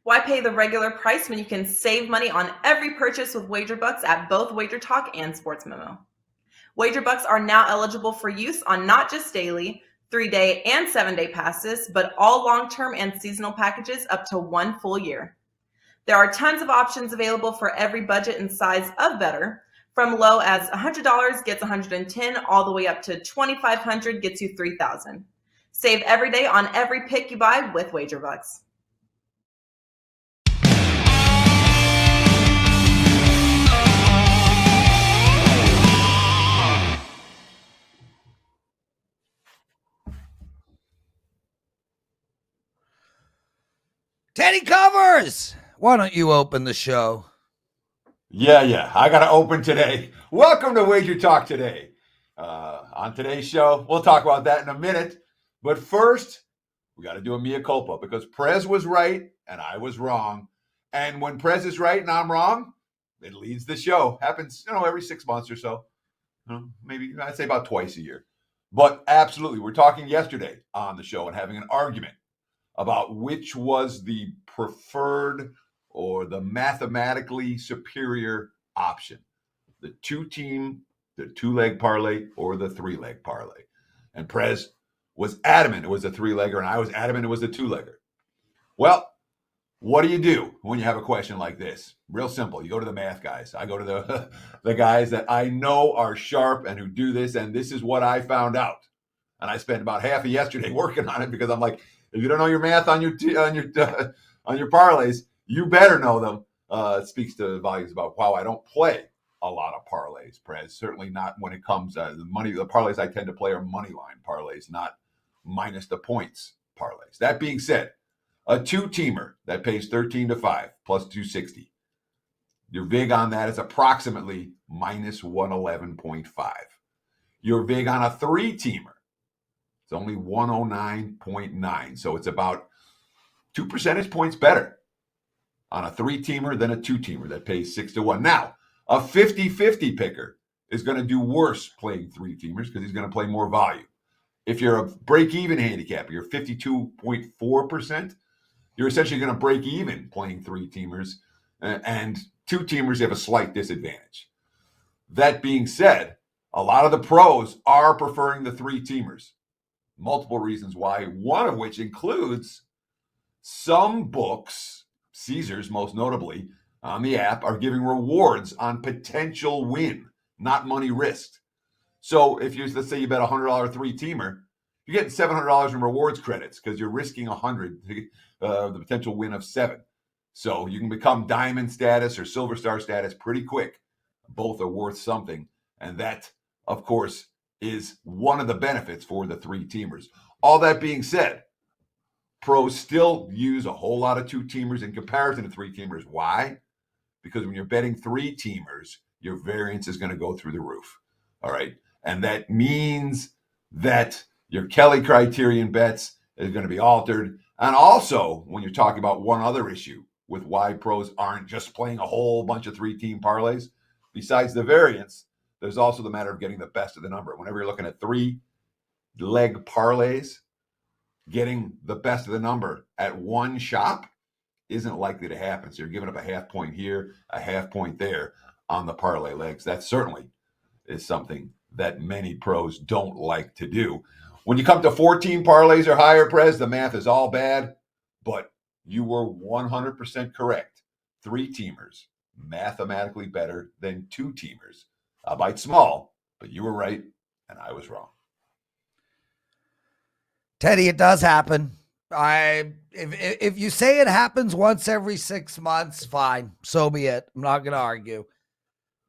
Why pay the regular price when you can save money on every purchase with WagerBucks at both WagerTalk and Sports Memo? WagerBucks are now eligible for use on not just daily, 3-day, and 7-day passes, but all long-term and seasonal packages up to 1 full year. There are tons of options available for every budget and size of bettor. From low as $100 gets $110, all the way up to $2,500 gets you $3,000. Save every day on every pick you buy with WagerBucks. Teddy Covers, why don't you open the show? Yeah. I got to open today. Welcome to WagerTalk Today. On today's show, we'll talk about that in a minute. But first, we got to do a mea culpa because Prez was right and I was wrong. And when Prez is right and I'm wrong, it leads the show. Happens, every 6 months or so. Maybe I'd say about twice a year. But absolutely, we're talking yesterday on the show and having an argument about which was the preferred or the mathematically superior option, the 2-leg parlay or the 3-leg parlay. And Prez was adamant it was a 3-legger, and I was adamant it was a 2-legger. Well, what do you do when you have a question like this? Real simple. You go to the math guys. I go to the guys that I know are sharp and who do this, and this is what I found out. And I spent about half of yesterday working on it because I'm like, if you don't know your math on your parlays, you better know them. It speaks to volumes about wow, I don't play a lot of parlays, Prez. Certainly not when it comes to the money. The parlays I tend to play are money line parlays, not minus the points parlays. That being said, a 2-teamer that pays 13-5 plus 260. Your VIG on that is approximately minus 111.5. Your VIG on a 3-teamer, it's only 109.9. So it's about 2 percentage points better on a 3-teamer than a 2-teamer that pays 6-1. Now, a 50-50 picker is going to do worse playing 3-teamers because he's going to play more volume. If you're a break-even handicapper, you're 52.4%, you're essentially going to break even playing 3-teamers, and 2-teamers have a slight disadvantage. That being said, a lot of the pros are preferring the 3-teamers. Multiple reasons why, one of which includes some books, Caesars most notably, on the app, are giving rewards on potential win, not money risked. So if let's say you bet a $100 3-teamer, you're getting $700 in rewards credits because you're risking $100, the potential win of 7. So you can become diamond status or silver star status pretty quick. Both are worth something. And that, of course, is one of the benefits for the 3-teamers. All that being said, pros still use a whole lot of 2-teamers in comparison to 3-teamers. Why? Because when you're betting 3-teamers, your variance is going to go through the roof. All right. And that means that your Kelly criterion bets is going to be altered. And also, when you're talking about one other issue with why pros aren't just playing a whole bunch of 3-team parlays, besides the variance, there's also the matter of getting the best of the number. Whenever you're looking at 3-leg parlays, getting the best of the number at one shop isn't likely to happen. So you're giving up a half point here, a half point there on the parlay legs. That certainly is something that many pros don't like to do. When you come to 14 parlays or higher, Prez, the math is all bad, but you were 100% correct. 3-teamers, mathematically better than 2-teamers. Albeit small, but you were right and I was wrong. Teddy, it does happen. If you say it happens once every 6 months, fine. So be it. I'm not going to argue.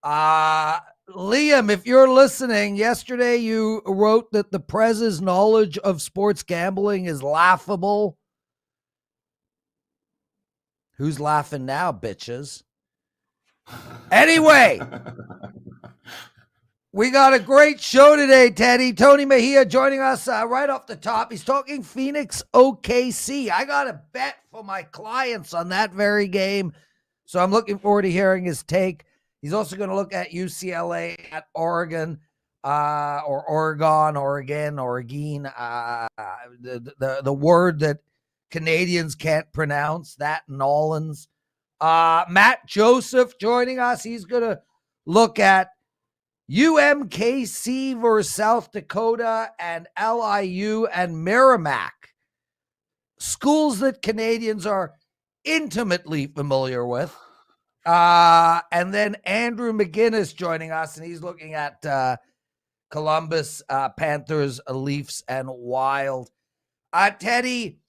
Liam, if you're listening, yesterday you wrote that the Prez's knowledge of sports gambling is laughable. Who's laughing now, bitches? Anyway, we got a great show today, Teddy. Tony Mejia joining us right off the top. He's talking Phoenix OKC. I got a bet for my clients on that very game, so I'm looking forward to hearing his take. He's also going to look at UCLA at Oregon, or Oregon, the word that Canadians can't pronounce, that Nolans. Matt Josephs joining us. He's going to look at UMKC versus South Dakota and LIU and Merrimack, schools that Canadians are intimately familiar with. And then Andrew Mcinnis joining us, and he's looking at Columbus, Panthers, Leafs, and Wild. Teddy,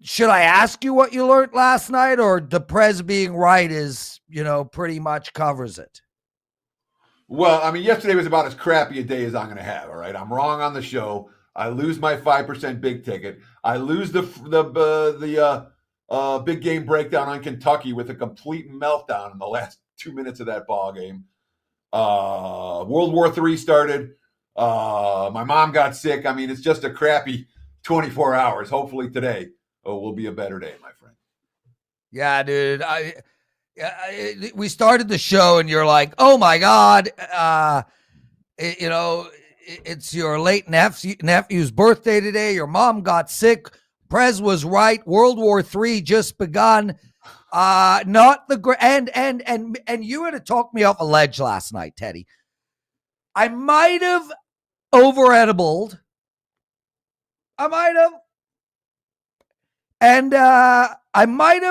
should I ask you what you learned last night, or the Prez being right is, pretty much covers it? Well, I mean, yesterday was about as crappy a day as I'm going to have, all right? I'm wrong on the show. I lose my 5% big ticket. I lose the big game breakdown on Kentucky with a complete meltdown in the last 2 minutes of that ball game. World War III started. My mom got sick. I mean, it's just a crappy 24 hours. Hopefully today will be a better day, my friend. Yeah, dude. We started the show and you're like, oh my God, it's your late nephew's birthday today. Your mom got sick. Prez was right. World War III just begun. Not the and you had to talk me off a ledge last night, Teddy. I might have over-edibled. I might have. And I might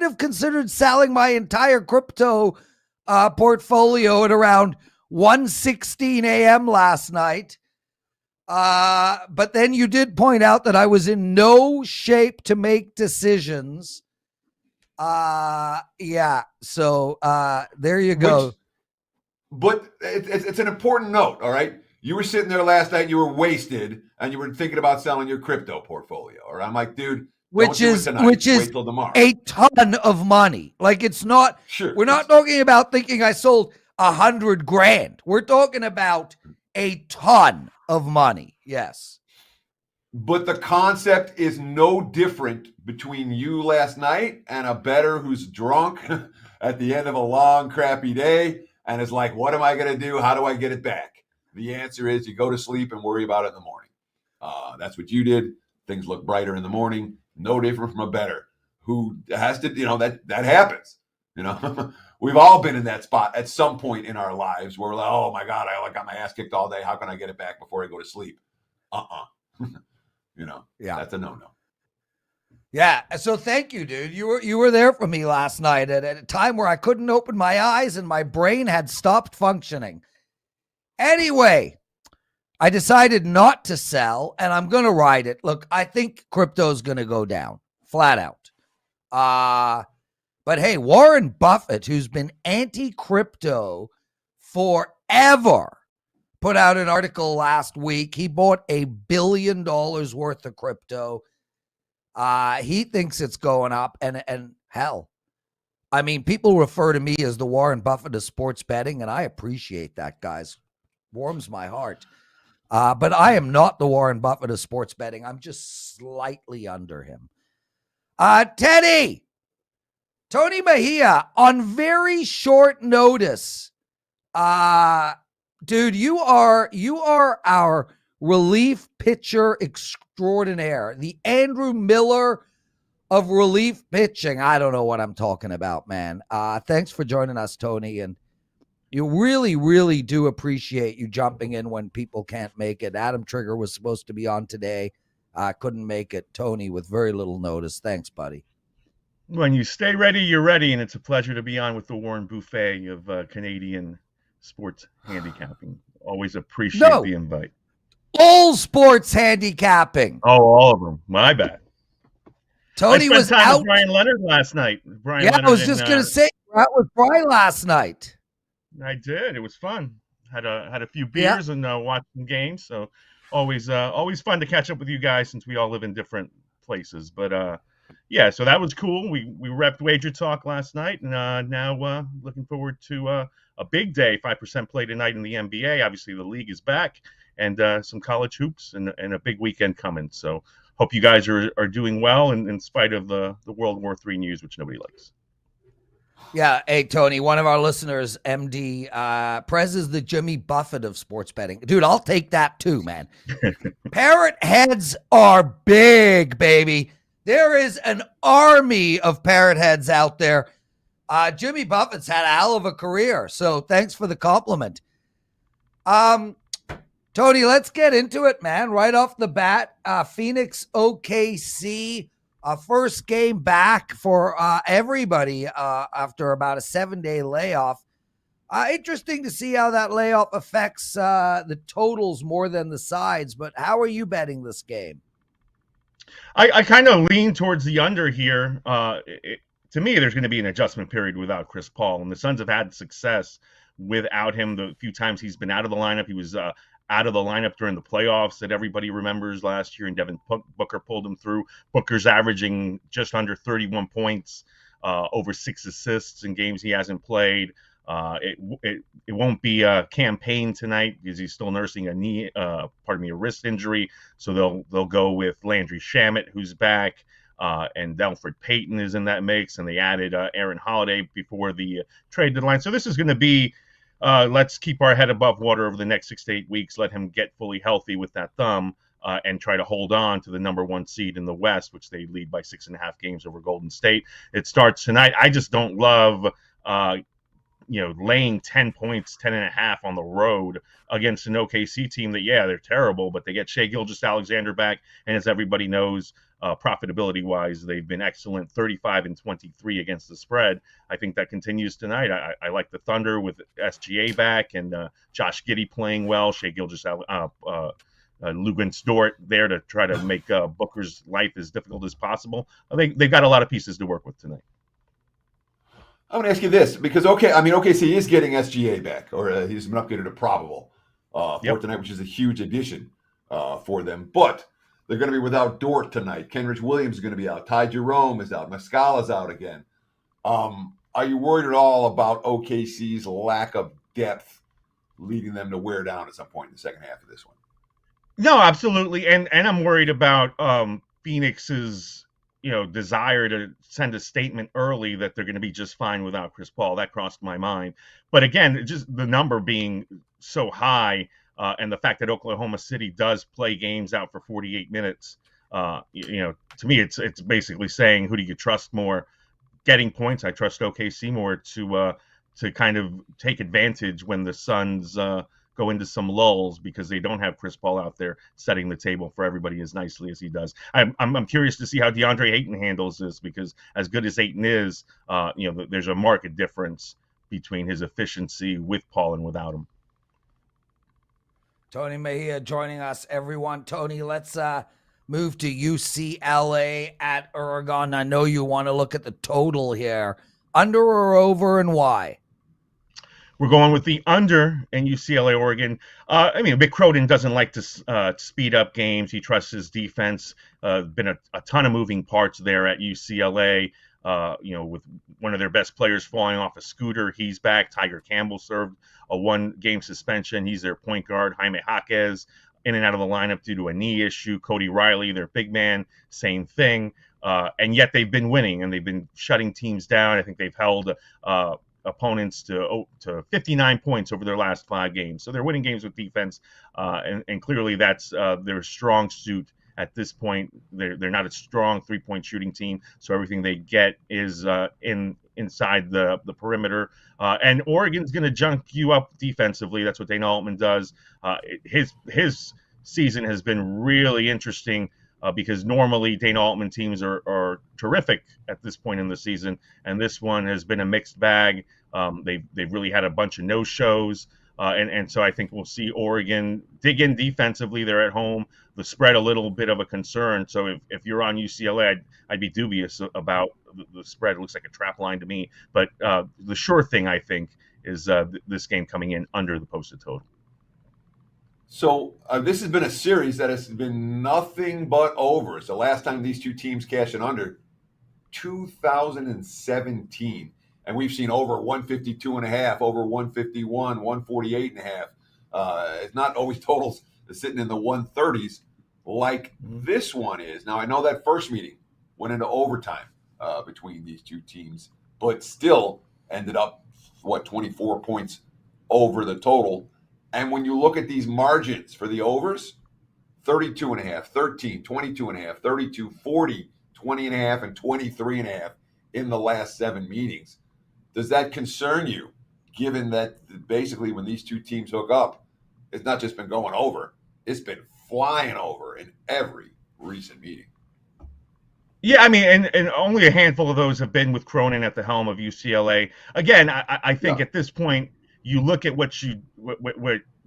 have considered selling my entire crypto portfolio at around 1:16 a.m. last night. But then you did point out that I was in no shape to make decisions. Yeah. So there you go. But it's an important note, all right? You were sitting there last night, you were wasted, and you were thinking about selling your crypto portfolio. All right? I'm like, dude, which is wait till tomorrow. A ton of money. Like, it's not. Sure. We're not talking about thinking I sold $100,000. We're talking about a ton of money. Yes. But the concept is no different between you last night and a bettor who's drunk at the end of a long, crappy day and is like, what am I going to do? How do I get it back? The answer is you go to sleep and worry about it in the morning. That's what you did. Things look brighter in the morning. No different from a bettor who has to, that happens. We've all been in that spot at some point in our lives where we're like, oh my God, I got my ass kicked all day. How can I get it back before I go to sleep? Yeah, that's a no-no. Yeah. So thank you, dude. You were there for me last night at a time where I couldn't open my eyes and my brain had stopped functioning. Anyway, I decided not to sell, and I'm going to ride it. Look, I think crypto's going to go down, flat out. But hey, Warren Buffett, who's been anti-crypto forever, put out an article last week. He bought $1 billion worth of crypto. He thinks it's going up, and hell, I mean, people refer to me as the Warren Buffett of sports betting, and I appreciate that, guys. Warms my heart. But I am not the Warren Buffett of sports betting. I'm just slightly under him. Teddy, Tony Mejia, on very short notice. Dude, you are our relief pitcher extraordinaire. The Andrew Miller of relief pitching. I don't know what I'm talking about, man. Thanks for joining us, Tony. And you really, really do appreciate you jumping in when people can't make it. Adam Trigger was supposed to be on today. Couldn't make it. Tony, with very little notice. Thanks, buddy. When you stay ready, you're ready. And it's a pleasure to be on with the Warren Buffet of Canadian sports handicapping. Always appreciate the invite. All sports handicapping. Oh, all of them. My bad. Tony was out. With Brian Leonard last night. I was just going to say, that was Brian last night. I did. It was fun. Had a few beers and watched some games. So always fun to catch up with you guys since we all live in different places. But so that was cool. We repped WagerTalk last night, and now looking forward to a big day. 5% play tonight in the NBA. Obviously, the league is back, and some college hoops, and a big weekend coming. So hope you guys are doing well in spite of the World War III news, which nobody likes. Yeah. Hey, Tony, one of our listeners, MD, Prez is the Jimmy Buffett of sports betting. Dude, I'll take that too, man. Parrot heads are big, baby. There is an army of parrot heads out there. Jimmy Buffett's had a hell of a career, so thanks for the compliment. Tony, let's get into it, man. Right off the bat, Phoenix OKC, first game back for everybody after about a 7-day layoff. Interesting to see how that layoff affects the totals more than the sides, but how are you betting this game? I kind of lean towards the under here. To me, there's going to be an adjustment period without Chris Paul, and the Suns have had success without him. The few times he's been out of the lineup, he was out of the lineup during the playoffs that everybody remembers last year, and Devin Booker pulled him through. Booker's averaging just under 31 points, over 6 assists in games he hasn't played. It won't be a campaign tonight because he's still nursing a wrist injury. So they'll go with Landry Shamet, who's back, and Elfrid Payton is in that mix, and they added Aaron Holiday before the trade deadline. So this is going to be let's keep our head above water over the next 6 to 8 weeks. Let him get fully healthy with that thumb, and try to hold on to the number 1 seed in the West, which they lead by 6.5 games over Golden State. It starts tonight. I just don't love laying 10 points, 10.5 on the road against an OKC team that, they're terrible, but they get Shai Gilgeous-Alexander back. And as everybody knows, profitability-wise, they've been excellent, 35-23 against the spread. I think that continues tonight. I like the Thunder with SGA back and Josh Giddey playing well, Shai Gilgeous-Luguentz Dort there to try to make Booker's life as difficult as possible. They've got a lot of pieces to work with tonight. I want to ask you this because OKC is getting SGA back, or he's been upgraded to probable for tonight, which is a huge addition for them. But they're going to be without Dort tonight. Kenrich Williams is going to be out. Ty Jerome is out. Muscala's out again. Are you worried at all about OKC's lack of depth leading them to wear down at some point in the second half of this one? No, absolutely, and I'm worried about Phoenix's desire to send a statement early that they're going to be just fine without Chris Paul. That crossed my mind. But again, just the number being so high and the fact that Oklahoma City does play games out for 48 minutes, to me, it's basically saying, who do you trust more? Getting points, I trust OKC more to kind of take advantage when the Suns go into some lulls because they don't have Chris Paul out there setting the table for everybody as nicely as he does. I'm curious to see how DeAndre Ayton handles this because as good as Ayton is, there's a marked difference between his efficiency with Paul and without him. Tony Mejia joining us, everyone. Tony, let's move to UCLA at Oregon. I know you want to look at the total here. Under or over, and why? We're going with the under in UCLA, Oregon. Mick Cronin doesn't like to speed up games. He trusts his defense. Been a ton of moving parts there at UCLA. With one of their best players falling off a scooter, he's back. Tiger Campbell served a 1-game suspension. He's their point guard. Jaime Jaquez in and out of the lineup due to a knee issue. Cody Riley, their big man, same thing. And yet they've been winning and they've been shutting teams down. I think they've held opponents to 59 points over their last 5 games. So they're winning games with defense, and clearly that's their strong suit at this point. They're not a strong 3-point shooting team, so everything they get is inside the perimeter. And Oregon's going to junk you up defensively. That's what Dana Altman does. His season has been really interesting. Because normally Dana Altman teams are terrific at this point in the season, and this one has been a mixed bag. They've really had a bunch of no-shows, and so I think we'll see Oregon dig in defensively. They're at home. The spread a little bit of a concern. So if you're on UCLA, I'd be dubious about the spread. It looks like a trap line to me. But the sure thing, I think, is this game coming in under the posted total. So this has been a series that has been nothing but overs. The last time these two teams cashed an under, 2017. And we've seen over 152.5, over 151, 148.5. It's not always totals sitting in the 130s like this one is. Now, I know that first meeting went into overtime between these two teams. but still ended up, 24 points over the total. And when you look at these margins for the overs, 32.5, 13, 22.5, 32, 40, 20.5, and 23.5 in the last 7 meetings. Does that concern you, given that basically when these two teams hook up, it's not just been going over, it's been flying over in every recent meeting? Yeah, I mean, and only a handful of those have been with Cronin at the helm of UCLA. Again, I think at this point, you look at what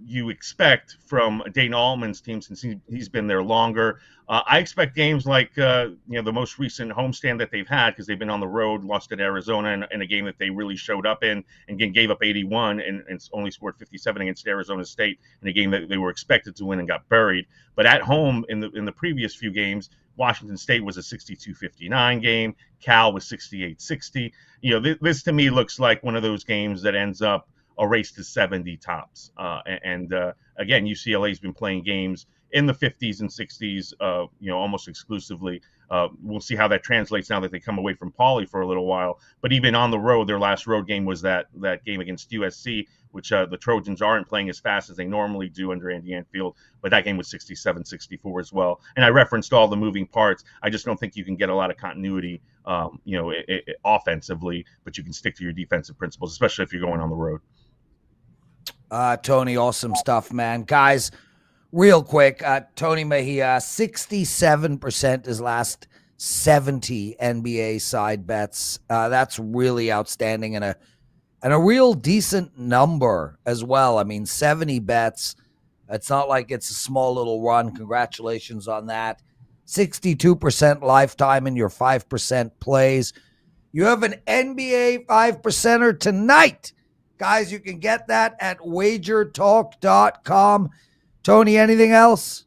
you expect from Dayton Allman's team since he's been there longer. I expect games like the most recent homestand that they've had, because they've been on the road, lost at Arizona in a game that they really showed up in, and gave up 81 and only scored 57 against Arizona State in a game that they were expected to win and got buried. But at home in the previous few games, Washington State was a 62-59 game. Cal was 68-60. This to me looks like one of those games that ends up a race to 70 tops. Again, UCLA's been playing games in the 50s and 60s, almost exclusively. We'll see how that translates now that they come away from Pauley for a little while. But even on the road, their last road game was that game against USC, which the Trojans aren't playing as fast as they normally do under Andy Anfield. But that game was 67-64 as well. And I referenced all the moving parts. I just don't think you can get a lot of continuity, offensively, but you can stick to your defensive principles, especially if you're going on the road. Tony, awesome stuff, man. Guys, real quick, Tony Mejia, 67% his last 70 NBA side bets. That's really outstanding and a real decent number as well. I mean, 70 bets. It's not like it's a small little run. Congratulations on that. 62% lifetime in your 5% plays. You have an NBA 5%er tonight. Guys, you can get that at WagerTalk.com. Tony, anything else?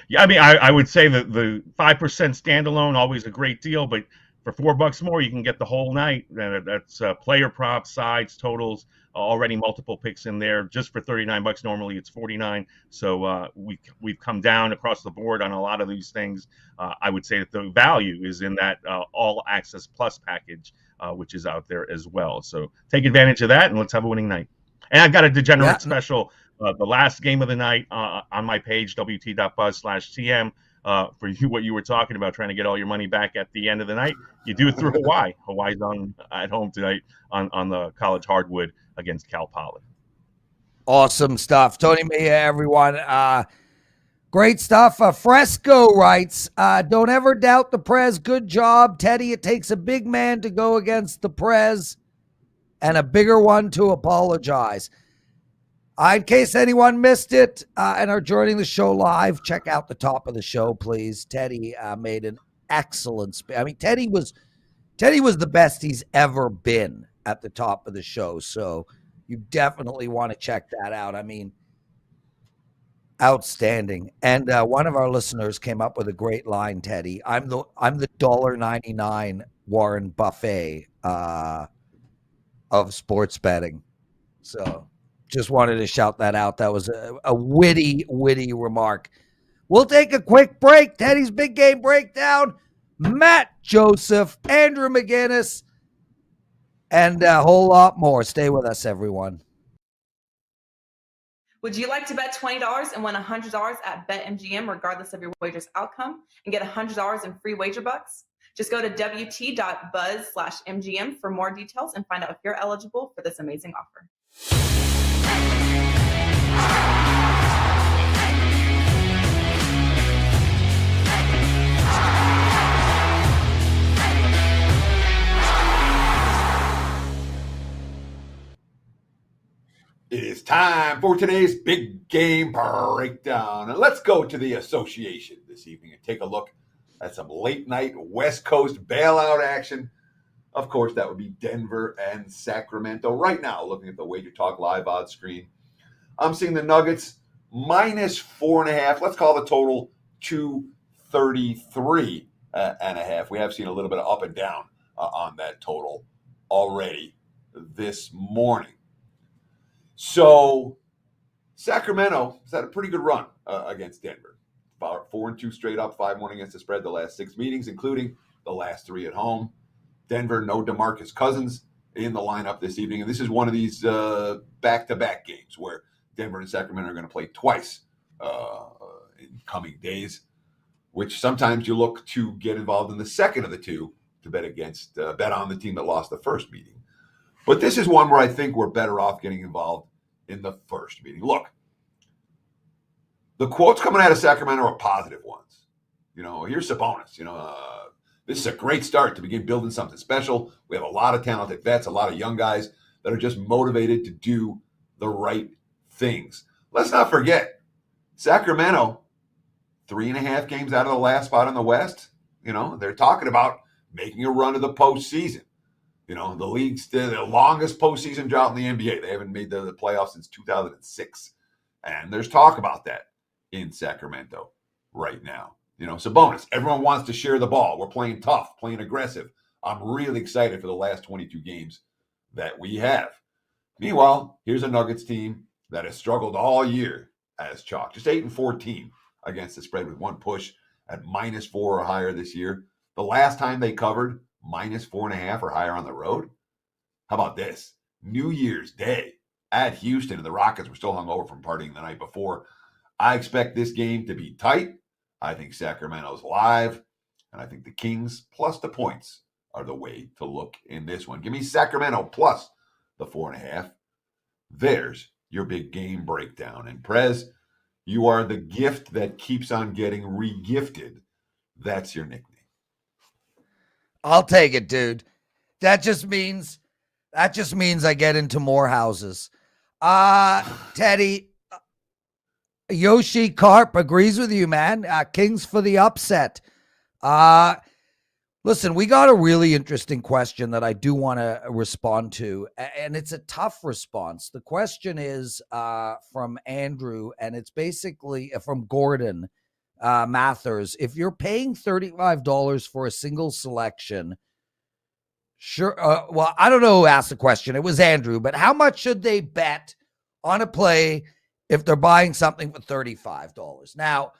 Yeah, I mean, I would say that the 5% standalone, always a great deal, but for $4 more, you can get the whole night. That's player props, sides, totals, already multiple picks in there. Just for $39, normally it's $49. So we've come down across the board on a lot of these things. I would say that the value is in that All Access Plus package, which is out there as well. So take advantage of that, and let's have a winning night. And I've got a degenerate special, the last game of the night on my page, wt.buzz/TM. For you, what you were talking about, trying to get all your money back at the end of the night, you do it through Hawaii. Hawaii's at home tonight on the college hardwood against Cal Poly. Awesome stuff. Tony Mejia, everyone. Great stuff. Fresco writes, don't ever doubt the Prez. Good job, Teddy. It takes a big man to go against the Prez and a bigger one to apologize. In case anyone missed it and are joining the show live, check out the top of the show, please. Teddy made an excellent I mean, Teddy was the best he's ever been at the top of the show. So you definitely want to check that out. I mean, outstanding. And one of our listeners came up with a great line, Teddy. I'm the $1.99 Warren Buffet of sports betting. So just wanted to shout that out. That was a witty remark. We'll take a quick break. Teddy's Big Game Breakdown. Matt Josephs, Andrew Mcinnis, and a whole lot more. Stay with us, everyone. Would you like to bet $20 and win $100 at BetMGM regardless of your wager's outcome and get $100 in free wager bucks? Just go to wt.buzz/MGM for more details and find out if you're eligible for this amazing offer. It is time for today's Big Game Breakdown. And let's go to the association this evening and take a look at some late night West Coast bailout action. Of course, that would be Denver and Sacramento. Right now, looking at the WagerTalk live odds screen, I'm seeing the Nuggets -4.5. Let's call the total 233.5. We have seen a little bit of up and down on that total already this morning. So Sacramento has had a pretty good run against Denver. 4-2 straight up, 5-1 against the spread the last 6 meetings, including the last 3 at home. Denver, no DeMarcus Cousins in the lineup this evening. And this is one of these back-to-back games where Denver and Sacramento are going to play twice in coming days, which sometimes you look to get involved in the second of the two to bet on the team that lost the first meeting. But this is one where I think we're better off getting involved in the first meeting. Look, the quotes coming out of Sacramento are positive ones. Here's Sabonis. This is a great start to begin building something special. We have a lot of talented vets, a lot of young guys that are just motivated to do the right things. Let's not forget, Sacramento, 3.5 games out of the last spot in the West. They're talking about making a run to the postseason. The league's the longest postseason drought in the NBA. They haven't made the playoffs since 2006. And there's talk about that in Sacramento right now. Sabonis, everyone wants to share the ball. We're playing tough, playing aggressive. I'm really excited for the last 22 games that we have. Meanwhile, here's a Nuggets team that has struggled all year as chalk. Just 8-14 against the spread with one push at -4 or higher this year. The last time they covered -4.5 or higher on the road. How about this? New Year's Day at Houston, and the Rockets were still hungover from partying the night before. I expect this game to be tight. I think Sacramento's live, and I think the Kings plus the points are the way to look in this one. Give me Sacramento plus the 4.5. There's your big game breakdown. And Prez, you are the gift that keeps on getting regifted. That's your nickname. I'll take it, dude. That just means I get into more houses. Teddy, Yoshi Carp agrees with you, man. Kings for the upset. Listen, we got a really interesting question that I do want to respond to, and it's a tough response. The question is from Andrew, and it's basically from Gordon Mathers. If you're paying $35 for a single selection, sure. Well, I don't know who asked the question. It was Andrew, but how much should they bet on a play if they're buying something for $35? Now,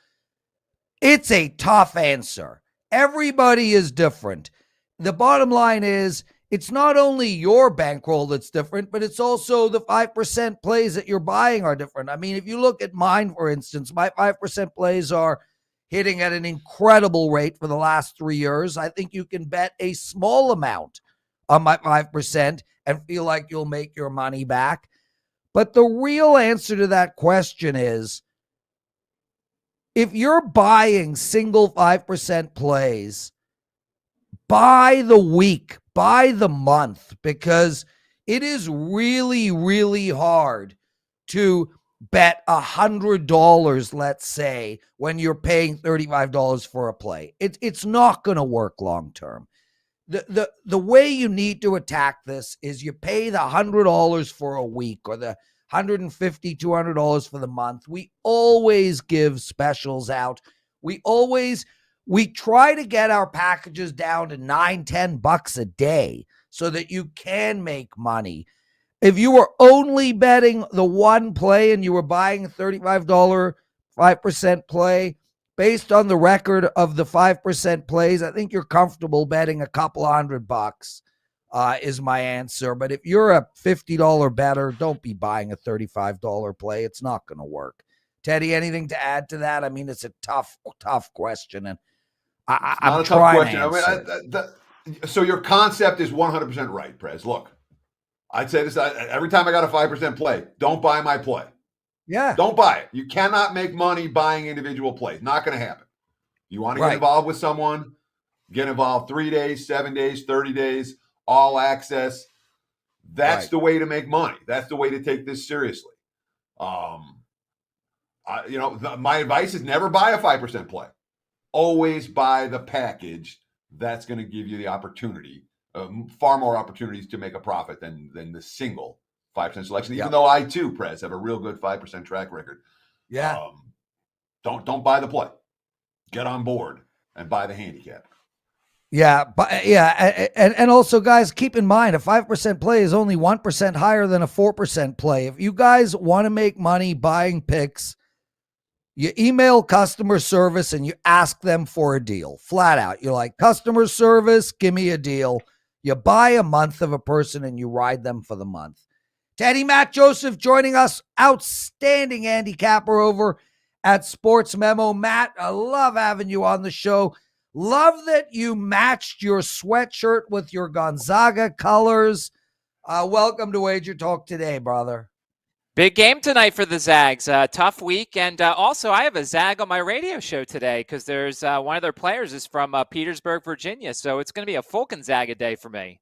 it's a tough answer. Everybody is different. The bottom line is it's not only your bankroll that's different, but it's also the 5% plays that you're buying are different. I mean, if you look at mine, for instance, my 5% plays are hitting at an incredible rate for the last 3 years. I think you can bet a small amount on my 5% and feel like you'll make your money back. But the real answer to that question is, if you're buying single 5% plays, buy the week, buy the month, because it is really, really hard to bet $100, let's say, when you're paying $35 for a play. It's not going to work long term. The way you need to attack this is you pay the $100 for a week or the $150, $200 for the month. We always give specials out. We try to get our packages down to $9, $10 a day so that you can make money. If you were only betting the one play and you were buying a $35 5% play, based on the record of the 5% plays, I think you're comfortable betting a couple $100 is my answer. But if you're a $50 bettor, don't be buying a $35 play. It's not going to work. Teddy, anything to add to that? I mean, it's a tough question, and I'm trying to answer. So your concept is 100% right, Prez. Look, I'd say this every time I got a 5% play. Don't buy my play. Yeah. Don't buy it. You cannot make money buying individual plays. Not going to happen. You want to get involved with someone, get involved 3 days, 7 days, 30 days, all access. That's the way to make money. That's the way to take this seriously. My advice is never buy a 5% play. Always buy the package. That's going to give you the opportunity, far more opportunities to make a profit than the single 5% selection. Even though I too, Prez, have a real good 5% track record. Yeah. Don't buy the play. Get on board and buy the handicap. Yeah, but and also, guys, keep in mind a 5% play is only 1% higher than a 4% play. If you guys want to make money buying picks, you email customer service and you ask them for a deal. Flat out. You're like, customer service, give me a deal. You buy a month of a person and you ride them for the month. Teddy, Matt Josephs joining us, outstanding handicapper over at Sports Memo. Matt, I love having you on the show. Love that you matched your sweatshirt with your Gonzaga colors. Welcome to Wager Talk Today, brother. Big game tonight for the Zags. Tough week. And also, I have a Zag on my radio show today because there's one of their players is from Petersburg, Virginia. So it's going to be a full Gonzaga day for me.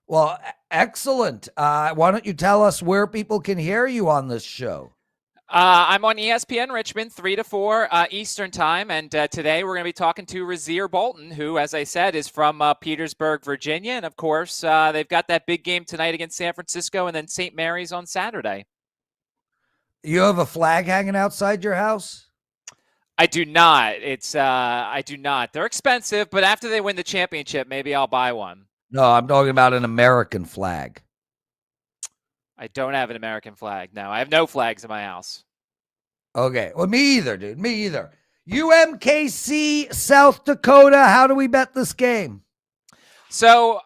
Well, excellent. Why don't you tell us where people can hear you on this show? I'm on ESPN Richmond, 3 to 4 Eastern time, and today we're going to be talking to Rasir Bolton, who, as I said, is from Petersburg, Virginia, and of course, they've got that big game tonight against San Francisco, and then St. Mary's on Saturday. You have a flag hanging outside your house? I do not. I do not. They're expensive, but after they win the championship, maybe I'll buy one. No, I'm talking about an American flag. I don't have an American flag. No, I have no flags in my house. Okay. Well, me either, dude. Me either. UMKC, South Dakota. How do we bet this game? So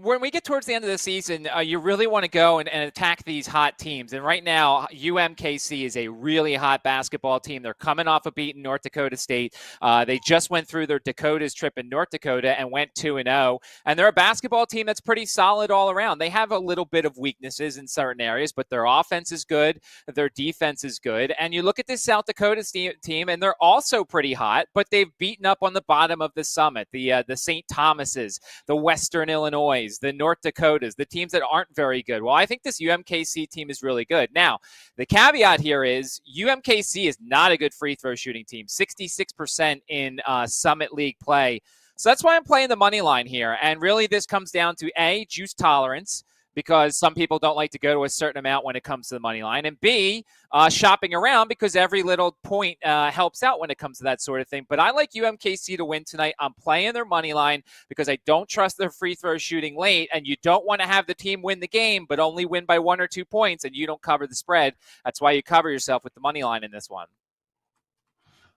when we get towards the end of the season, you really want to go and attack these hot teams. And right now, UMKC is a really hot basketball team. They're coming off a beat in North Dakota State. They just went through their Dakotas trip in North Dakota and went 2-0. And they're a basketball team that's pretty solid all around. They have a little bit of weaknesses in certain areas, but their offense is good. Their defense is good. And you look at this South Dakota team, and they're also pretty hot, but they've beaten up on the bottom of the summit, the St. Thomas's, the Western Illinois, the North Dakotas, the teams that aren't very good. Well, I think this UMKC team is really good. Now, the caveat here is UMKC is not a good free throw shooting team, 66% in Summit League play. So that's why I'm playing the money line here. And really this comes down to A, juice tolerance, because some people don't like to go to a certain amount when it comes to the money line, and B, shopping around because every little point helps out when it comes to that sort of thing. But I like UMKC to win tonight. I'm playing their money line because I don't trust their free throw shooting late, and you don't want to have the team win the game but only win by 1 or 2 points and you don't cover the spread. That's why you cover yourself with the money line in this one.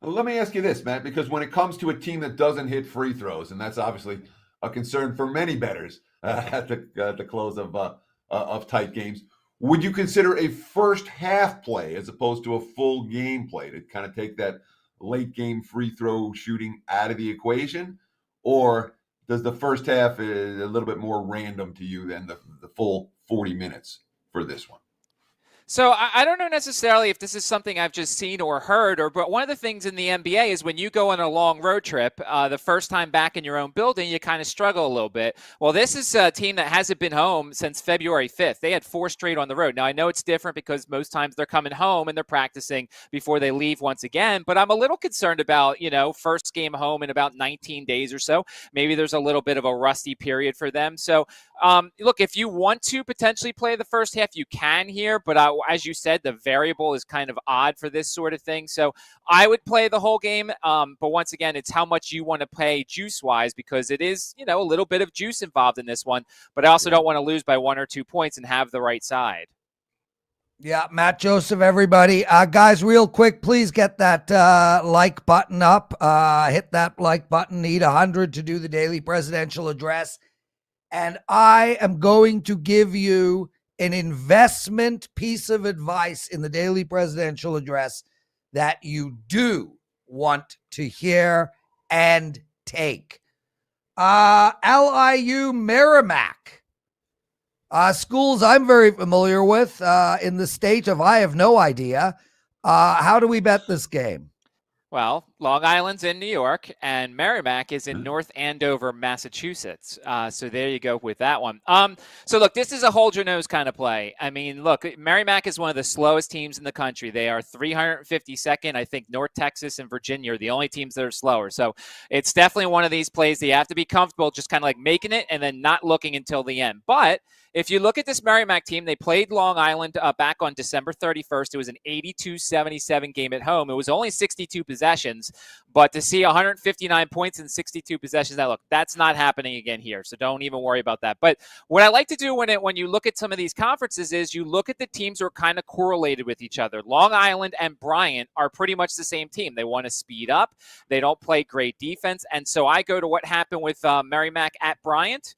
Well, let me ask you this, Matt, because when it comes to a team that doesn't hit free throws, and that's obviously a concern for many bettors at the close of tight games, would you consider a first half play as opposed to a full game play to kind of take that late game free throw shooting out of the equation? Or does the first half is a little bit more random to you than the full 40 minutes for this one? So I don't know necessarily if this is something I've just seen or heard, but one of the things in the NBA is when you go on a long road trip, the first time back in your own building, you kind of struggle a little bit. Well, this is a team that hasn't been home since February 5th. They had 4 straight on the road. Now, I know it's different because most times they're coming home and they're practicing before they leave once again, but I'm a little concerned about, first game home in about 19 days or so. Maybe there's a little bit of a rusty period for them. So, look, if you want to potentially play the first half, you can here, but as you said, the variable is kind of odd for this sort of thing. So I would play the whole game. But once again, it's how much you want to pay juice-wise because it is, a little bit of juice involved in this one. But I also don't want to lose by 1 or 2 points and have the right side. Yeah, Matt Joseph, everybody. Guys, real quick, please get that like button up. Hit that like button. Need 100 to do the daily presidential address. And I am going to give you an investment piece of advice in the daily presidential address that you do want to hear and take. LIU Merrimack. Schools I'm very familiar with in the state of I have no idea. How do we bet this game? Well, Long Island's in New York, and Merrimack is in North Andover, Massachusetts. So there you go with that one. So look, this is a hold your nose kind of play. I mean, look, Merrimack is one of the slowest teams in the country. They are 352nd. I think North Texas and Virginia are the only teams that are slower. So it's definitely one of these plays that you have to be comfortable just kind of like making it and then not looking until the end. But if you look at this Merrimack team, they played Long Island back on December 31st. It was an 82-77 game at home. It was only 62 possessions. games. But to see 159 points in 62 possessions, that's not happening again here. So don't even worry about that. But what I like to do when you look at some of these conferences is you look at the teams who are kind of correlated with each other. Long Island and Bryant are pretty much the same team. They want to speed up. They don't play great defense. And so I go to what happened with Merrimack at Bryant.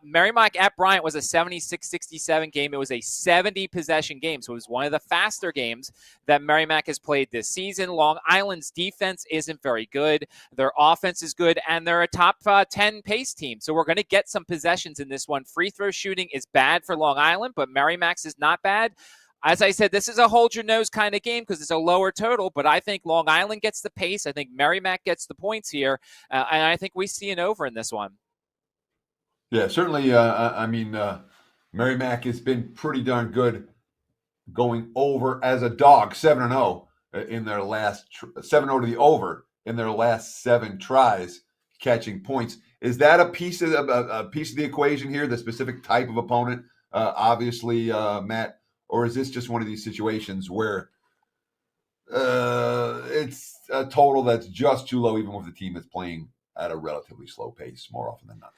Merrimack at Bryant was a 76-67 game. It was a 70-possession game, so it was one of the faster games that Merrimack has played this season. Long Island's defense isn't very good. Their offense is good, and they're a top 10 pace team. So we're going to get some possessions in this one. Free throw shooting is bad for Long Island, but Merrimack's is not bad. As I said, this is a hold-your-nose kind of game because it's a lower total, but I think Long Island gets the pace. I think Merrimack gets the points here, and I think we see an over in this one. Yeah, certainly. Merrimack has been pretty darn good going over as a dog, 7-0 in their last 7-0 to the over in their last 7 tries, catching points. Is that a piece of the equation here? The specific type of opponent, obviously, Matt, or is this just one of these situations where it's a total that's just too low, even with the team that's playing at a relatively slow pace more often than not?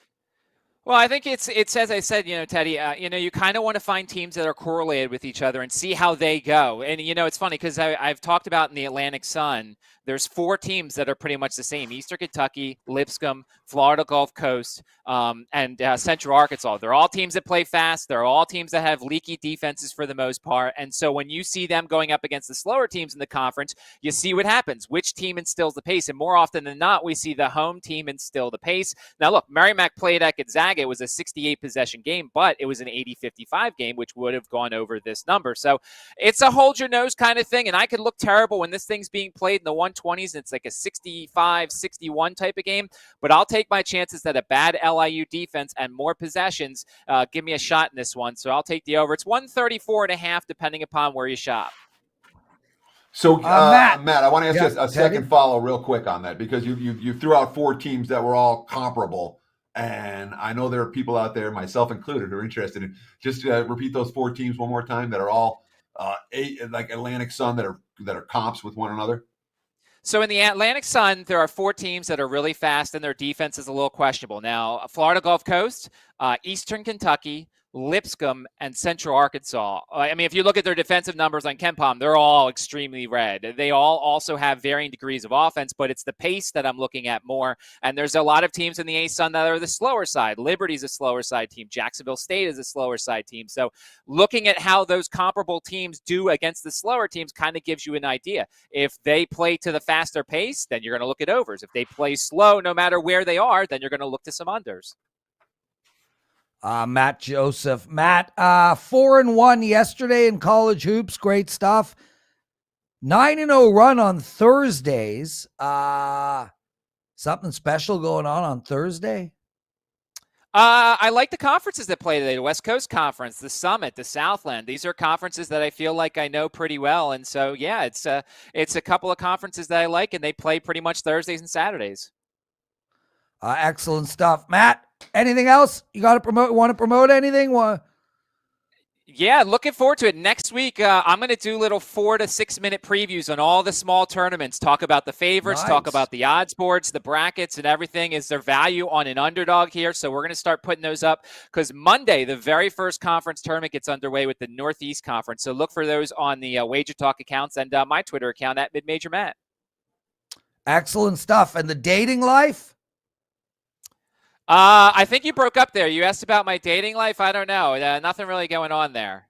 Well, I think it's as I said, Teddy, you kind of want to find teams that are correlated with each other and see how they go. And, it's funny because I've talked about in the Atlantic Sun, there's 4 teams that are pretty much the same: Eastern Kentucky, Lipscomb, Florida Gulf Coast, and Central Arkansas. They're all teams that play fast. They're all teams that have leaky defenses for the most part. And so when you see them going up against the slower teams in the conference, you see what happens. Which team instills the pace? And more often than not, we see the home team instill the pace. Now, look, Merrimack played at Gonzaga. It was a 68-possession game, but it was an 80-55 game, which would have gone over this number. So it's a hold-your-nose kind of thing, and I could look terrible when this thing's being played in the 120s, and it's like a 65-61 type of game, but I'll take my chances that a bad LIU defense and more possessions give me a shot in this one, so I'll take the over. It's 134.5, depending upon where you shop. So, Matt, I want to ask you a Teddy? second follow real quick on that, because you threw out 4 teams that were all comparable. And I know there are people out there, myself included, who are interested in just repeat those 4 teams one more time that are all like Atlantic Sun that are comps with one another. So in the Atlantic Sun, there are 4 teams that are really fast and their defense is a little questionable. Now, Florida Gulf Coast, Eastern Kentucky, Lipscomb, and Central Arkansas. I mean, if you look at their defensive numbers on KenPom, they're all extremely red. They all also have varying degrees of offense, but it's the pace that I'm looking at more. And there's a lot of teams in the A-Sun that are the slower side. Liberty's a slower side team. Jacksonville State is a slower side team. So looking at how those comparable teams do against the slower teams kind of gives you an idea. If they play to the faster pace, then you're going to look at overs. If they play slow, no matter where they are, then you're going to look to some unders. Matt Joseph. Matt, 4-1 yesterday in college hoops. Great stuff. 9-0 run on Thursdays. Something special going on Thursday? I like the conferences that play today. The West Coast Conference, the Summit, the Southland. These are conferences that I feel like I know pretty well. And so, yeah, it's a couple of conferences that I like, and they play pretty much Thursdays and Saturdays. Excellent stuff. Matt, anything else you got to promote? Want to promote anything? Yeah, looking forward to it. Next week, I'm going to do little 4 to 6 minute previews on all the small tournaments. Talk about the favorites, talk about the odds boards, the brackets, and everything. Is there value on an underdog here? So we're going to start putting those up because Monday, the very first conference tournament gets underway with the Northeast Conference. So look for those on the WagerTalk accounts and my Twitter account at MidMajor Matt. Excellent stuff. And the dating life? I think you broke up there. You asked about my dating life. I don't know. Nothing really going on there.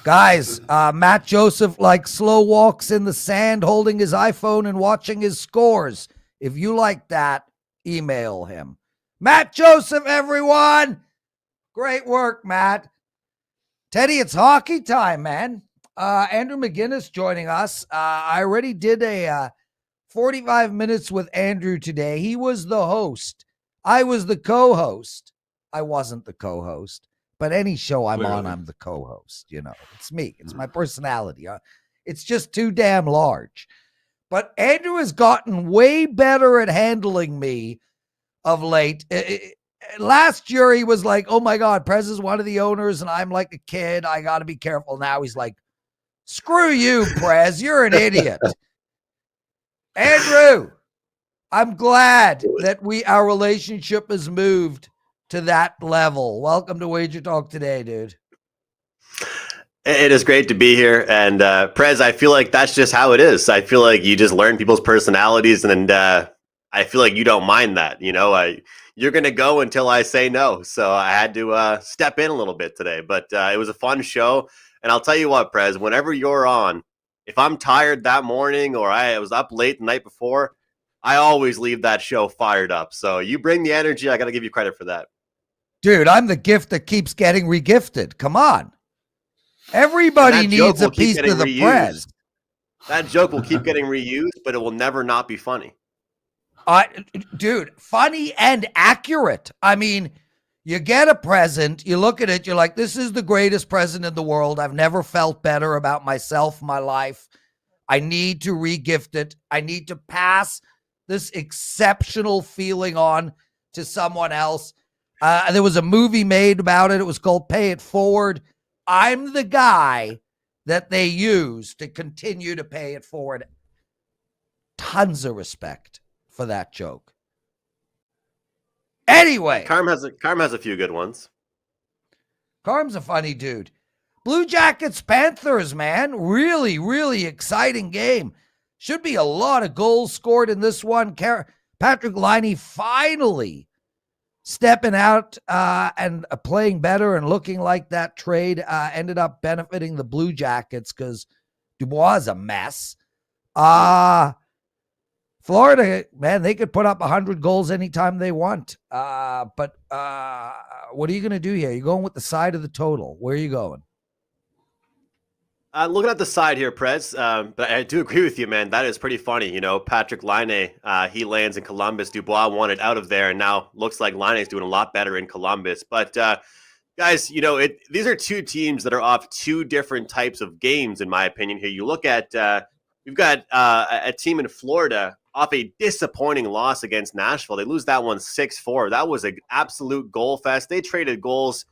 Guys, Matt Joseph like slow walks in the sand holding his iPhone and watching his scores. If you like that, email him. Matt Joseph, everyone. Great work, Matt. Teddy, it's hockey time, man. Andrew Mcinnis joining us. I already did a 45 minutes with Andrew today. He was the host. I was the co-host. I wasn't the co-host, but any show I'm on, I'm the co-host. It's me. It's my personality. It's just too damn large. But Andrew has gotten way better at handling me of late. Last year, he was like, oh my God, Prez is one of the owners, and I'm like a kid. I got to be careful. Now he's like, screw you, Prez. You're an idiot. Andrew, I'm glad that our relationship has moved to that level. Welcome to Wager Talk Today, dude. It is great to be here. And Prez, I feel like that's just how it is. I feel like you just learn people's personalities, and I feel like you don't mind that. You're going to go until I say no. So I had to step in a little bit today. But it was a fun show. And I'll tell you what, Prez, whenever you're on, if I'm tired that morning or I was up late the night before, I always leave that show fired up. So you bring the energy. I got to give you credit for that. Dude, I'm the gift that keeps getting regifted. Come on. Everybody needs a piece of the Prez. That joke will keep getting reused, but it will never not be funny. Dude, funny and accurate. I mean, you get a present, you look at it, you're like, this is the greatest present in the world. I've never felt better about myself, my life. I need to regift it. I need to pass this exceptional feeling on to someone else. There was a movie made about it. It was called Pay It Forward. I'm the guy that they use to continue to pay it forward. Tons of respect for that joke. Anyway. Carm has a few good ones. Carm's a funny dude. Blue Jackets Panthers, man. Really, really exciting game. Should be a lot of goals scored in this one. Patrick Laine finally stepping out and playing better and looking like that trade ended up benefiting the Blue Jackets because Dubois is a mess. Florida, man, they could put up 100 goals anytime they want. But what are you going to do here? You're going with the side of the total. Where are you going? Looking at the side here, Prez, but I do agree with you, man. That is pretty funny. Patrick Laine, he lands in Columbus. Dubois wanted out of there, and now looks like Laine is doing a lot better in Columbus. But, guys, these are two teams that are off two different types of games, in my opinion here. You look at, we've got a team in Florida off a disappointing loss against Nashville. They lose that one 6-4. That was an absolute goal fest. They traded goals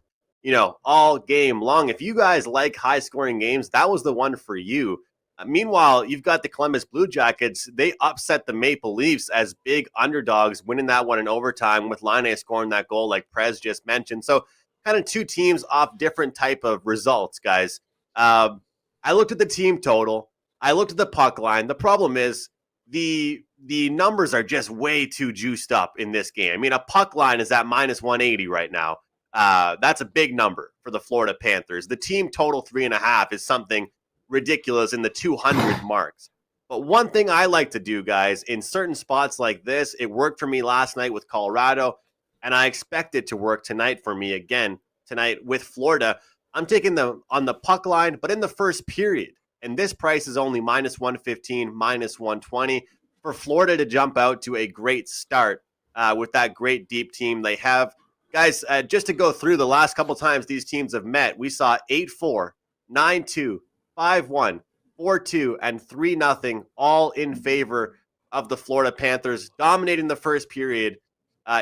all game long. If you guys like high-scoring games, that was the one for you. Meanwhile, you've got the Columbus Blue Jackets. They upset the Maple Leafs as big underdogs, winning that one in overtime with Laine scoring that goal like Prez just mentioned. So kind of two teams off different type of results, guys. I looked at the team total. I looked at the puck line. The problem is the numbers are just way too juiced up in this game. I mean, a puck line is at minus 180 right now. That's a big number for the Florida Panthers. The team total 3.5 is something ridiculous in the 200 marks. But one thing I like to do, guys, in certain spots like this, it worked for me last night with Colorado, and I expect it to work tonight for me again tonight with Florida. I'm taking them on the puck line, but in the first period. And this price is only minus 115, minus 120 for Florida to jump out to a great start with that great deep team they have. Guys, just to go through the last couple times these teams have met, we saw 8-4, 9-2, 5-1, 4-2, and 3-0, all in favor of the Florida Panthers, dominating the first period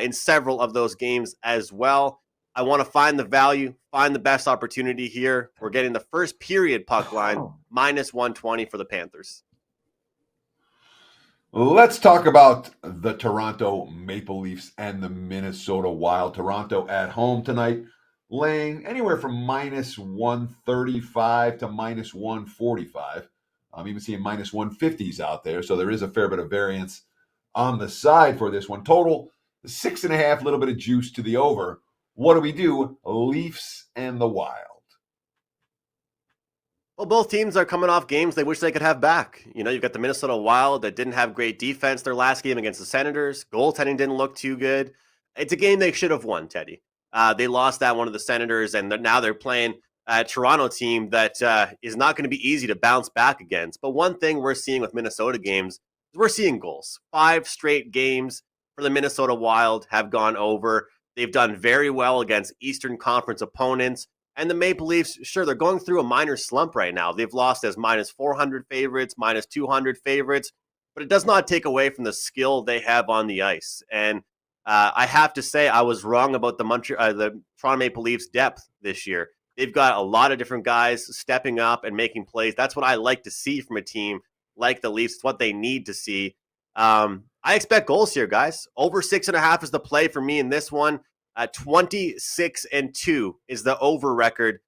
in several of those games as well. I want to find the value, find the best opportunity here. We're getting the first period puck line, minus 120 for the Panthers. Let's talk about the Toronto Maple Leafs and the Minnesota Wild. Toronto at home tonight, laying anywhere from minus 135 to minus 145. I'm even seeing minus 150s out there, so there is a fair bit of variance on the side for this one. Total 6.5, little bit of juice to the over. What do we do? Leafs and the Wild. Well, both teams are coming off games they wish they could have back. You've got the Minnesota Wild that didn't have great defense their last game against the Senators. Goaltending didn't look too good. It's a game they should have won, Teddy. They lost that one to the Senators, and now they're playing a Toronto team that is not going to be easy to bounce back against. But one thing we're seeing with Minnesota games is we're seeing goals. 5 straight games for the Minnesota Wild have gone over. They've done very well against Eastern Conference opponents. And the Maple Leafs, sure, they're going through a minor slump right now. They've lost as minus 400 favorites, minus 200 favorites, but it does not take away from the skill they have on the ice. And I have to say I was wrong about the Toronto Maple Leafs depth this year. They've got a lot of different guys stepping up and making plays. That's what I like to see from a team like the Leafs. It's what they need to see. I expect goals here, guys. Over 6.5 is the play for me in this one. 26-2 is the over record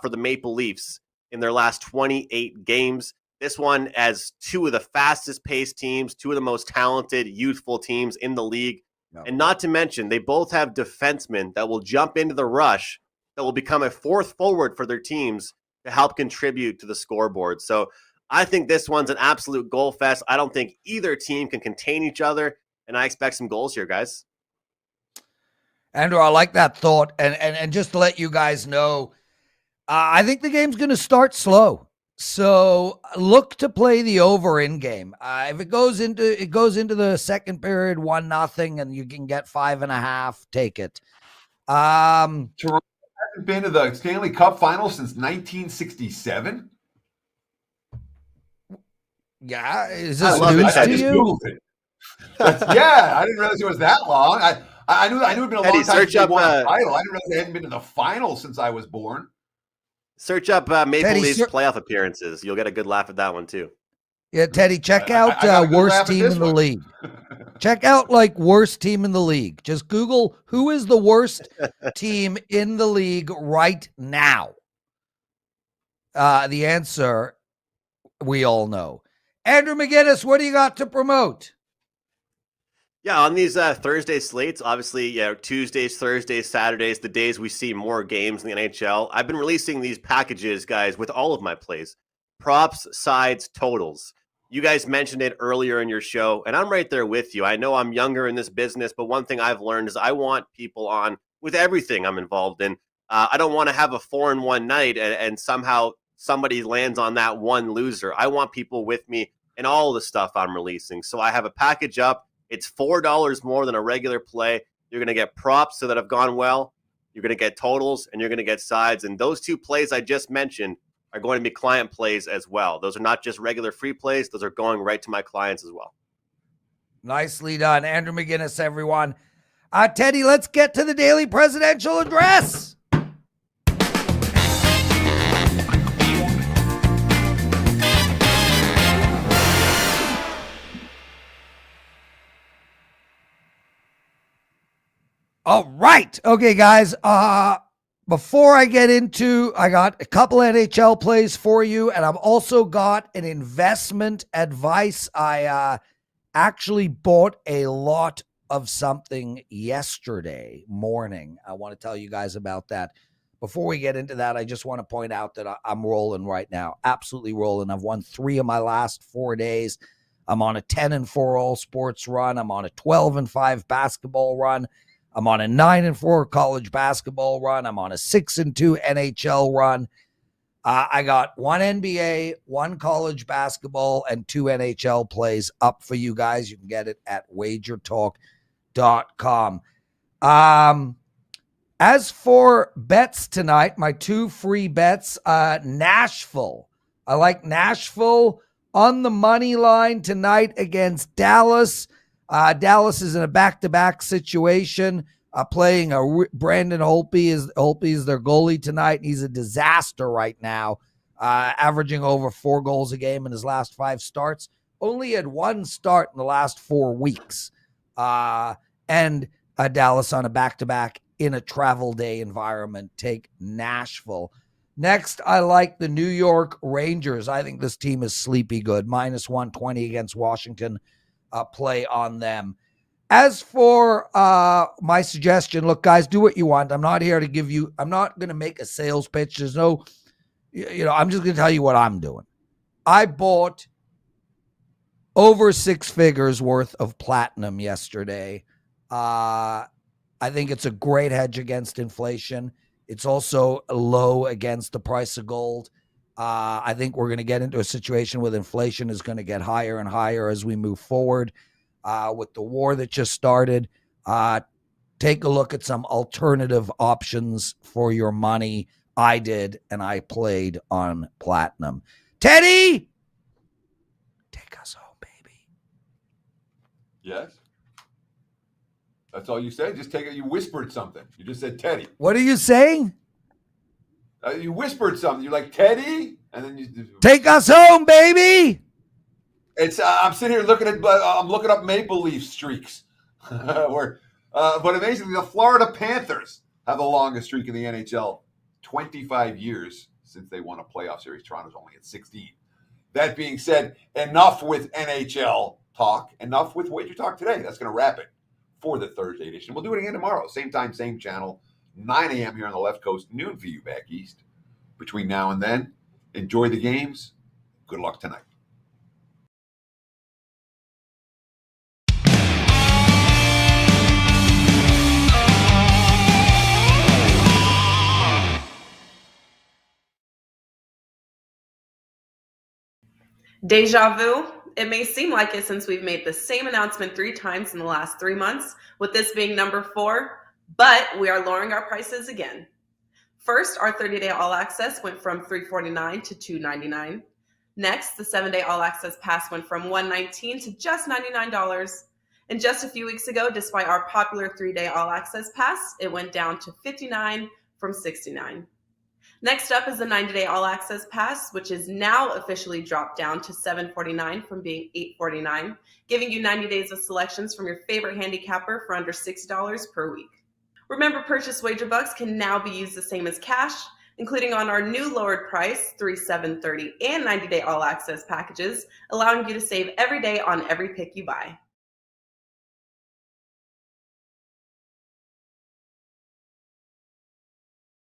for the Maple Leafs in their last 28 games. This one as two of the fastest paced teams, two of the most talented, youthful teams in the league. No. And not to mention, they both have defensemen that will jump into the rush, that will become a fourth forward for their teams to help contribute to the scoreboard. So I think this one's an absolute goal fest. I don't think either team can contain each other, and I expect some goals here, guys. Andrew, I like that thought. And just to let you guys know, I think the game's going to start slow. So look to play the over in game. If it goes into the second period 1-0 and you can get 5.5, take it. Toronto hasn't been to the Stanley Cup Finals since 1967. Yeah, is this news to you? Yeah, I didn't realize it was that long. I knew it'd been a long time since they won a title. I didn't realize they hadn't been to the finals since I was born. Search up Maple Leafs playoff appearances. You'll get a good laugh at that one, too. Yeah, Teddy, check out worst team in the league. Check out, worst team in the league. Just Google who is the worst team in the league right now. The answer, we all know. Andrew Mcinnis, what do you got to promote? Yeah, on these Thursday slates, obviously, Tuesdays, Thursdays, Saturdays, the days we see more games in the NHL. I've been releasing these packages, guys, with all of my plays. Props, sides, totals. You guys mentioned it earlier in your show, and I'm right there with you. I know I'm younger in this business, but one thing I've learned is I want people on with everything I'm involved in. I don't want to have a 4-in-1 night and somehow somebody lands on that one loser. I want people with me in all the stuff I'm releasing. So I have a package up. It's $4 more than a regular play. You're going to get props that have gone well. You're going to get totals, and you're going to get sides. And those two plays I just mentioned are going to be client plays as well. Those are not just regular free plays. Those are going right to my clients as well. Nicely done. Andrew Mcinnis, everyone. Teddy, let's get to the daily presidential address. All right. Okay, guys. Before I get into, I got a couple NHL plays for you, and I've also got an investment advice. I actually bought a lot of something yesterday morning. I want to tell you guys about that. Before we get into that, I just want to point out that I'm rolling right now. Absolutely rolling. I've won 3 of my last 4 days. I'm on a 10-4 all sports run. I'm on a 12-5 basketball run. I'm on a 9-4 college basketball run. I'm on a 6-2 NHL run. I got 1 NBA, 1 college basketball, and 2 NHL plays up for you guys. You can get it at WagerTalk.com. As for bets tonight, my 2 free bets, Nashville. I like Nashville on the money line tonight against Dallas. Dallas is in a back-to-back situation, playing Brandon Holtby is their goalie tonight. He's a disaster right now, averaging over 4 goals a game in his last 5 starts. Only had 1 start in the last 4 weeks. And Dallas on a back-to-back in a travel day environment. Take Nashville. Next, I like the New York Rangers. I think this team is sleepy good. -120 against Washington. Play on them. As for my suggestion, look, guys, do what you want. I'm not here to give you, I'm not going to make a sales pitch. There's no, I'm just going to tell you what I'm doing. I bought over 6 figures worth of platinum yesterday. I think it's a great hedge against inflation. It's also low against the price of gold. I think we're going to get into a situation where inflation is going to get higher and higher as we move forward. With the war that just started, take a look at some alternative options for your money. I did, and I played on platinum. Teddy, take us home, baby. Yes. That's all you said? Just take it. You whispered something. You just said Teddy. What are you saying? You whispered something. You're like, Teddy? And then you take us home, baby. It's I'm sitting here looking at I'm looking up Maple Leaf streaks. But amazingly, the Florida Panthers have the longest streak in the NHL, 25 years since they won a playoff series. Toronto's only at 16. That being said, enough with NHL talk. Enough with Wager Talk today. That's going to wrap it for the Thursday edition. We'll do it again tomorrow. Same time, same channel. 9 a.m. here on the left coast, noon for you back east. Between now and then, enjoy the games. Good luck tonight. Deja vu? It may seem like it since we've made the same announcement 3 times in the last 3 months, with this being number 4, but we are lowering our prices again. First, our 30-day All Access went from $349 to $299. Next, the 7-day All Access Pass went from $119 to just $99. And just a few weeks ago, despite our popular 3-day All Access Pass, it went down to $59 from $69. Next up is the 90-day All Access Pass, which is now officially dropped down to $749 from being $849, giving you 90 days of selections from your favorite handicapper for under $6 per week. Remember, purchased wager bucks can now be used the same as cash, including on our new lowered price, 3, 7, 30, and 90-day All Access packages, allowing you to save every day on every pick you buy.